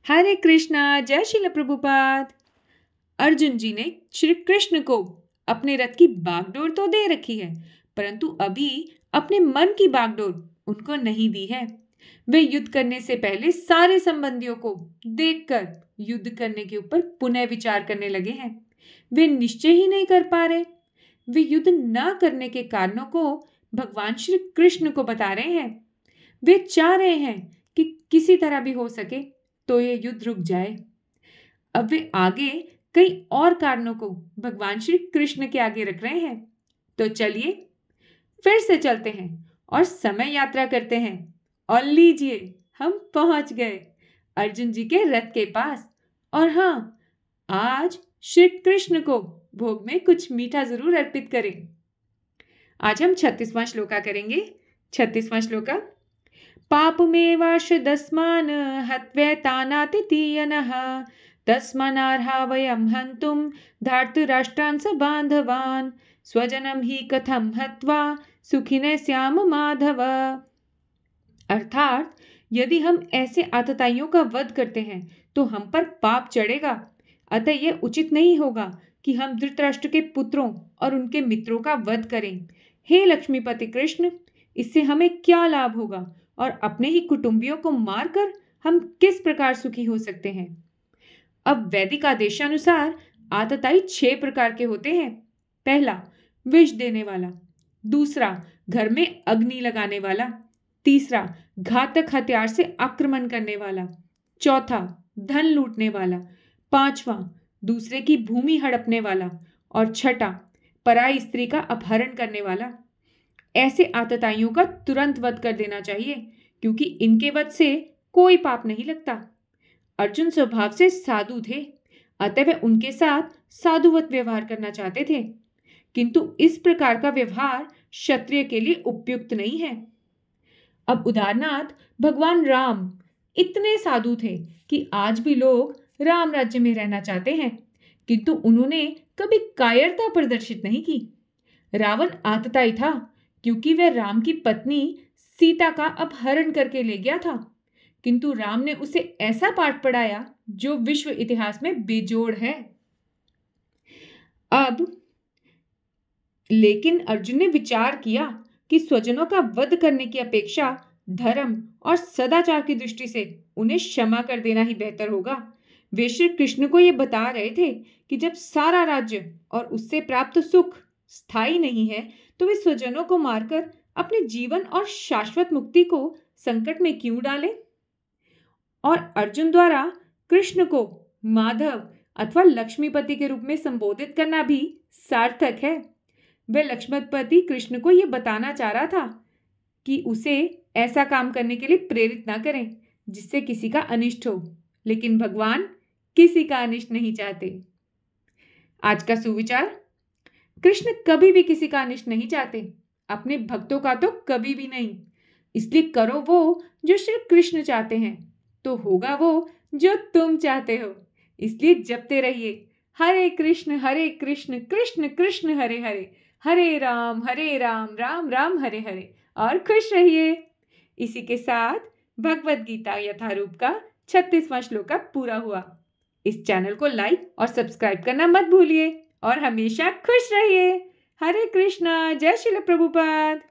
हरे कृष्णा, जय श्रील प्रभुपाद। अर्जुन जी ने श्री कृष्ण को अपने रथ की बागडोर तो दे रखी है, परंतु अभी अपने मन की बागडोर उनको नहीं दी है। वे युद्ध करने से पहले सारे संबंधियों को देखकर युद्ध करने के ऊपर पुनः विचार करने लगे हैं। वे निश्चय ही नहीं कर पा रहे। वे युद्ध न करने के कारणों को भगवान श्री कृष्ण को बता रहे हैं। वे चाह रहे हैं कि किसी तरह भी हो सके तो ये युद्ध रुक जाए। अब वे आगे कई और कारणों को भगवान श्री कृष्ण के आगे रख रहे हैं। तो चलिए फिर से चलते हैं और समय यात्रा करते हैं। और लीजिए, हम पहुंच गए अर्जुन जी के रथ के पास। और हाँ, आज श्री कृष्ण को भोग में कुछ मीठा जरूर अर्पित करें। आज हम 36वां श्लोका करेंगे। 36वां श्लोका। पापमेवाश दस्मान हत्वैतानातिथीयनः तस्मानार्हा वयं हन्तुं धार्तराष्ट्रान् स बान्धवान् स्वजनं हि कथं हत्वा सुखिनः स्याम माधव। अर्थात यदि हम ऐसे आतताइयों का वध करते हैं तो हम पर पाप चढ़ेगा। अतः यह उचित नहीं होगा कि हम धृतराष्ट्र के पुत्रों और उनके मित्रों का वध करें। हे लक्ष्मीपति कृष्ण, इससे हमें क्या लाभ होगा और अपने ही कुटुंबियों को मारकर हम किस प्रकार सुखी हो सकते हैं। अब वैदिक आदेशानुसार आतताई 6 प्रकार के होते हैं। पहला, विष देने वाला। दूसरा, घर में अग्नि लगाने वाला। तीसरा, घातक हथियार से आक्रमण करने वाला। चौथा, धन लूटने वाला। पांचवा, दूसरे की भूमि हड़पने वाला। और छठा, पराई स्त्री का अपहरण करने वाला। ऐसे आतताइयों का तुरंत वध कर देना चाहिए, क्योंकि इनके वध से कोई पाप नहीं लगता। अर्जुन स्वभाव से साधु थे, अतः वे उनके साथ साधुवत व्यवहार करना चाहते थे, किंतु इस प्रकार का व्यवहार क्षत्रिय के लिए उपयुक्त नहीं है। अब उदाहरणार्थ, भगवान राम इतने साधु थे कि आज भी लोग राम राज्य में रहना चाहते हैं, किंतु उन्होंने कभी कायरता प्रदर्शित नहीं की। रावण आतताई था, क्योंकि वह राम की पत्नी सीता का अपहरण करके ले गया था, किंतु राम ने उसे ऐसा पाठ पढ़ाया जो विश्व इतिहास में बेजोड़ है। अब लेकिन अर्जुन ने विचार किया कि स्वजनों का वध करने की अपेक्षा धर्म और सदाचार की दृष्टि से उन्हें क्षमा कर देना ही बेहतर होगा। वे श्री कृष्ण को यह बता रहे थे कि जब सारा राज्य और उससे प्राप्त सुख स्थायी नहीं है तो वे स्वजनों को मारकर अपने जीवन और शाश्वत मुक्ति को संकट में क्यों डालें। और अर्जुन द्वारा कृष्ण को माधव अथवा लक्ष्मीपति के रूप में संबोधित करना भी सार्थक है। वह लक्ष्मीपति कृष्ण को यह बताना चाह रहा था कि उसे ऐसा काम करने के लिए प्रेरित ना करें जिससे किसी का अनिष्ट हो, लेकिन भगवान किसी का अनिष्ट नहीं चाहते। आज का सुविचार, कृष्ण कभी भी किसी का अनिष्ट नहीं चाहते, अपने भक्तों का तो कभी भी नहीं। इसलिए करो वो जो श्री कृष्ण चाहते हैं, तो होगा वो जो तुम चाहते हो। इसलिए जपते रहिए, हरे कृष्ण कृष्ण कृष्ण हरे हरे, हरे राम राम राम हरे हरे, और खुश रहिए। इसी के साथ भगवद गीता यथारूप का 36वां श्लोका पूरा हुआ। इस चैनल को लाइक और सब्सक्राइब करना मत भूलिए और हमेशा खुश रहिए। हरे कृष्णा, जय श्रील प्रभुपाद।